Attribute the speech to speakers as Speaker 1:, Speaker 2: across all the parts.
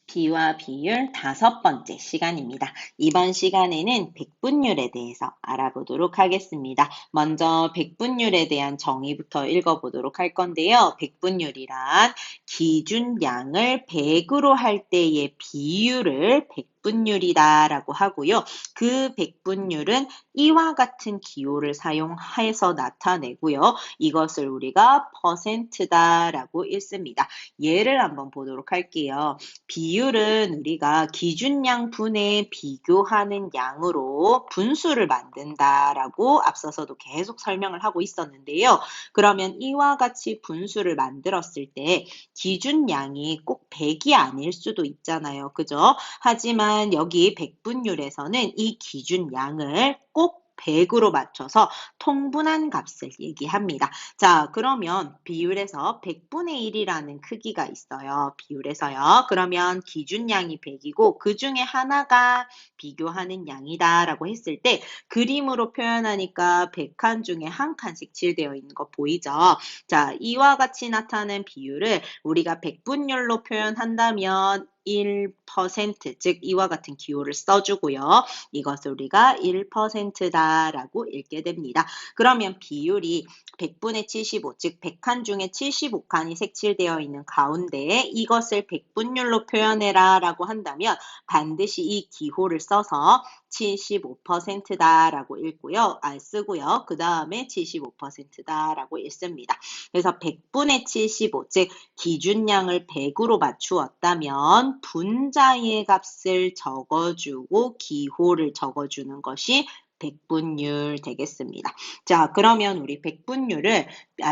Speaker 1: 비와 비율 5번째 시간입니다. 이번 시간에는 백분율에 대해서 알아보도록 하겠습니다. 먼저 백분율에 대한 정의부터 읽어보도록 할 건데요. 백분율이란 기준량을 100으로 할 때의 비율을 백분율이다라고 하고요. 그 백분율은 이와 같은 기호를 사용해서 나타내고요. 이것을 우리가 퍼센트다라고 읽습니다. 예를 한번 보도록 할게요. 비율은 우리가 기준량 분에 비교하는 양으로 분수를 만든다라고 앞서서도 계속 설명을 하고 있었는데요. 그러면 이와 같이 분수를 만들었을 때 기준량이 꼭 100이 아닐 수도 있잖아요. 그죠? 하지만 여기 백분율에서는 이 기준량을 꼭 100으로 맞춰서 통분한 값을 얘기합니다. 자, 그러면 비율에서 100분의 1이라는 크기가 있어요. 비율에서요. 그러면 기준량이 100이고 그 중에 하나가 비교하는 양이다라고 했을 때 그림으로 표현하니까 100칸 중에 한 칸씩 칠되어 있는 거 보이죠? 자, 이와 같이 나타낸 비율을 우리가 백분율로 표현한다면 1%, 즉 이와 같은 기호를 써주고요. 이것을 우리가 1%다라고 읽게 됩니다. 그러면 비율이 100분의 75, 즉 100칸 중에 75칸이 색칠되어 있는 가운데에 이것을 백분율로 표현해라 라고 한다면 반드시 이 기호를 써서 75%다라고 쓰고요. 그 다음에 75%다라고 읽습니다. 그래서 100분의 75, 즉 기준량을 100으로 맞추었다면 분자의 값을 적어주고 기호를 적어주는 것이 백분율 되겠습니다. 자, 그러면 우리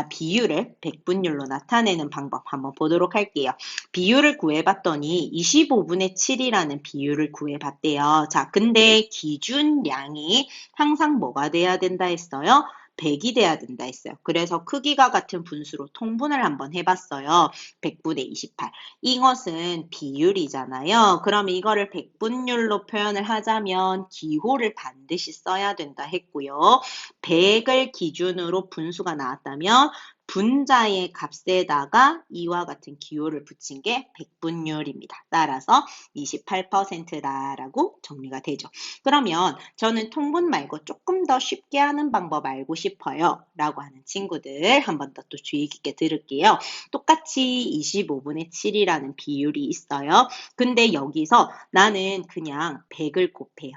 Speaker 1: 비율을 백분율로 나타내는 방법 한번 보도록 할게요. 비율을 구해봤더니 25분의 7이라는 비율을 구해봤대요. 자, 근데 기준량이 항상 뭐가 돼야 된다 했어요? 100이 돼야 된다 했어요. 그래서 크기가 같은 분수로 통분을 한번 해봤어요. 100분의 28. 이것은 비율이잖아요. 그럼 이거를 백분율로 표현을 하자면 기호를 반드시 써야 된다 했고요. 100을 기준으로 분수가 나왔다면 분자의 값에다가 이와 같은 기호를 붙인 게 백분율입니다. 따라서 28%다라고 정리가 되죠. 그러면 저는 통분 말고 조금 더 쉽게 하는 방법 알고 싶어요. 라고 하는 친구들 한 번 더 또 주의 깊게 들을게요. 똑같이 25분의 7이라는 비율이 있어요. 근데 여기서 나는 그냥 100을 곱해요.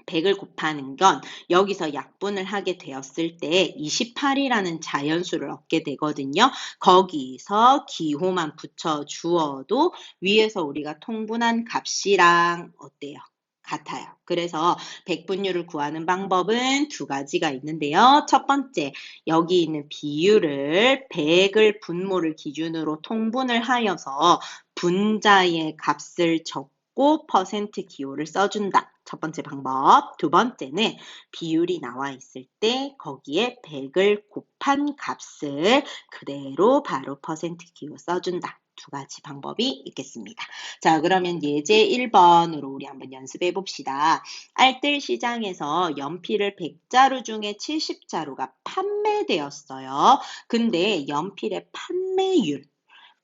Speaker 1: 100을 곱하는 건 여기서 약분을 하게 되었을 때 28이라는 자연수를 얻게 되거든요. 거기서 기호만 붙여 주어도 위에서 우리가 통분한 값이랑 어때요? 같아요. 그래서 백분율을 구하는 방법은 두 가지가 있는데요. 첫 번째, 여기 있는 비율을 100을 분모를 기준으로 통분을 하여서 분자의 값을 적고 퍼센트 기호를 써준다. 첫 번째 방법. 두 번째는 비율이 나와 있을 때 거기에 100을 곱한 값을 그대로 바로 퍼센트 기호 써준다. 두 가지 방법이 있겠습니다. 자, 그러면 예제 1번으로 우리 한번 연습해 봅시다. 알뜰 시장에서 연필을 100자루 중에 70자루가 판매되었어요. 근데 연필의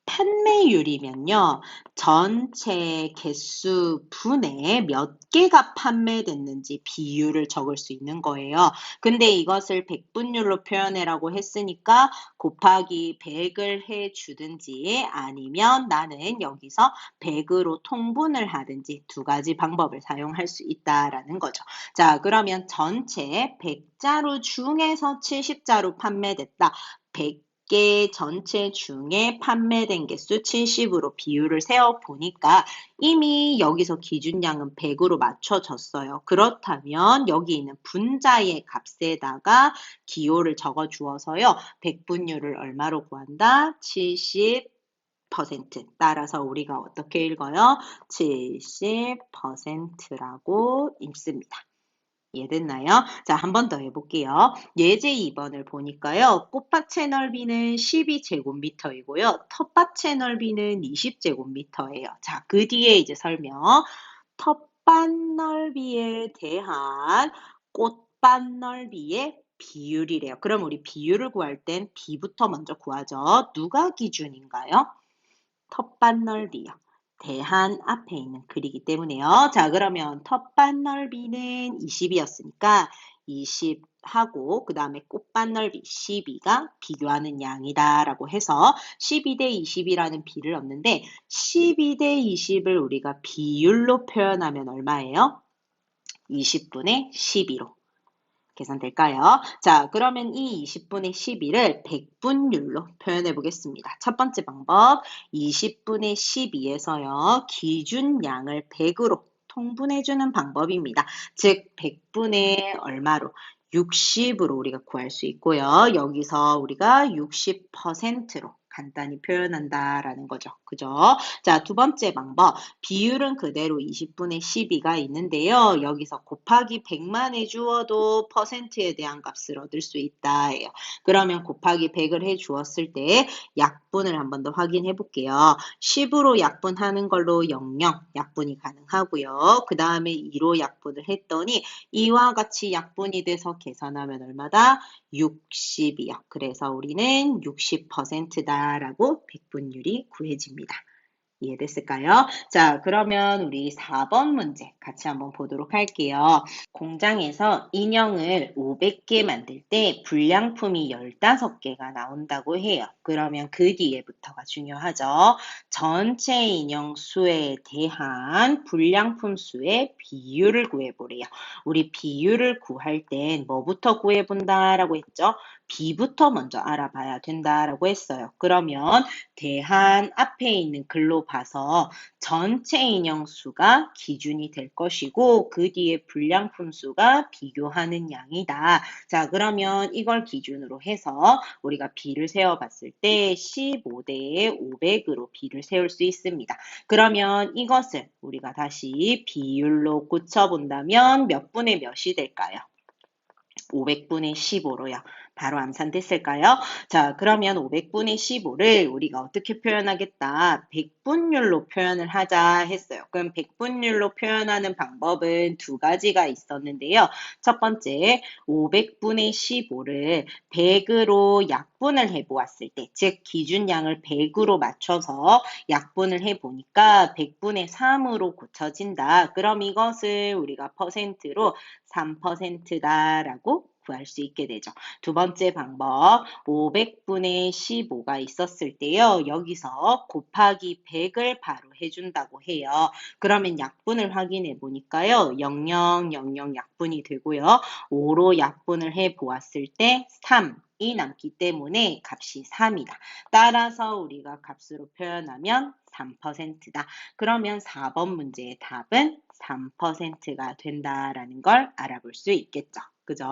Speaker 1: 판매율이면요. 전체 개수 분에 몇 개가 판매됐는지 비율을 적을 수 있는 거예요. 근데 이것을 백분율로 표현해라고 했으니까 곱하기 100을 해주든지 아니면 나는 여기서 100으로 통분을 하든지 두 가지 방법을 사용할 수 있다라는 거죠. 자, 그러면 전체 100자루 중에서 70자루 판매됐다. 100개 전체 중에 판매된 개수 70으로 비율을 세어보니까 이미 여기서 기준량은 100으로 맞춰졌어요. 그렇다면 여기 있는 분자의 값에다가 기호를 적어 주어서요. 백분율을 얼마로 구한다? 70%. 따라서 우리가 어떻게 읽어요? 70%라고 읽습니다. 이해됐나요? 자, 한 번 더 해볼게요. 예제 2번을 보니까요. 꽃밭의 넓이는 12제곱미터이고요. 텃밭의 넓이는 20제곱미터예요. 자, 그 뒤에 이제 설명. 텃밭 넓이에 대한 꽃밭 넓이의 비율이래요. 그럼 우리 비율을 구할 땐 B부터 먼저 구하죠. 누가 기준인가요? 텃밭 넓이요. 대한 앞에 있는 글이기 때문에요. 자, 그러면 텃밭 넓이는 20이었으니까 20하고 그 다음에 꽃밭 넓이 12가 비교하는 양이다 라고 해서 12대 20이라는 비를 얻는데 12대 20을 우리가 비율로 표현하면 얼마예요? 20분의 12로 계산될까요? 자, 그러면 이 20분의 12를 백분율로 표현해 보겠습니다. 첫 번째 방법, 20분의 12에서요, 기준량을 100으로 통분해 주는 방법입니다. 즉, 100분의 얼마로? 60으로 우리가 구할 수 있고요. 여기서 우리가 60%로 간단히 표현한다라는 거죠. 그죠? 자, 두 번째 방법. 비율은 그대로 20분의 12가 있는데요. 여기서 곱하기 100만 해주어도 퍼센트에 대한 값을 얻을 수 있다 해요. 그러면 곱하기 100을 해주었을 때 약분을 한 번 더 확인해 볼게요. 10으로 약분하는 걸로 00 약분이 가능하고요. 그 다음에 2로 약분을 했더니 이와 같이 약분이 돼서 계산하면 얼마다? 60이요. 그래서 우리는 60%다라고 백분율이 구해집니다. 이해됐을까요? 자, 그러면 우리 4번 문제 같이 한번 보도록 할게요. 공장에서 인형을 500개 만들 때 불량품이 15개가 나온다고 해요. 그러면 그 뒤에부터가 중요하죠. 전체 인형 수에 대한 불량품 수의 비율을 구해보래요. 우리 비율을 구할 땐 뭐부터 구해본다라고 했죠? 비부터 먼저 알아봐야 된다라고 했어요. 그러면 대한 앞에 있는 글로 봐서 전체 인형 수가 기준이 될 것이고 그 뒤에 불량품 수가 비교하는 양이다. 자, 그러면 이걸 기준으로 해서 우리가 비를 세어봤을 때 15대에 500으로 비를 세울 수 있습니다. 그러면 이것을 우리가 다시 비율로 고쳐본다면 몇 분의 몇이 될까요? 500분의 15로요. 바로 암산됐을까요? 자, 그러면 500분의 15를 우리가 어떻게 표현하겠다? 백분율로 표현을 하자 했어요. 그럼 백분율로 표현하는 방법은 두 가지가 있었는데요. 첫 번째, 500분의 15를 100으로 약분을 해보았을 때, 즉 기준량을 100으로 맞춰서 약분을 해보니까 100분의 3으로 고쳐진다. 그럼 이것을 우리가 퍼센트로 3%다라고 구할 수 있게 되죠. 두 번째 방법, 500분의 15가 있었을 때요. 여기서 곱하기 100을 바로 해준다고 해요. 그러면 약분을 확인해 보니까요. 0000 약분이 되고요. 5로 약분을 해 보았을 때 3이 남기 때문에 값이 3이다. 따라서 우리가 값으로 표현하면 3%다. 그러면 4번 문제의 답은 3%가 된다라는 걸 알아볼 수 있겠죠. 그죠?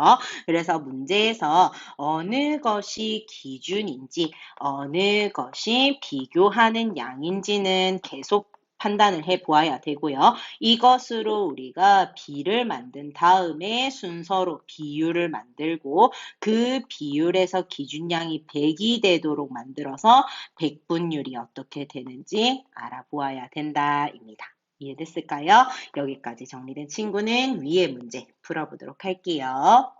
Speaker 1: 그래서 문제에서 어느 것이 기준인지, 어느 것이 비교하는 양인지는 계속 판단을 해 보아야 되고요. 이것으로 우리가 비를 만든 다음에 순서로 비율을 만들고 그 비율에서 기준량이 100이 되도록 만들어서 백분율이 어떻게 되는지 알아보아야 된다입니다. 이해됐을까요? 여기까지 정리된 친구는 위의 문제 풀어보도록 할게요.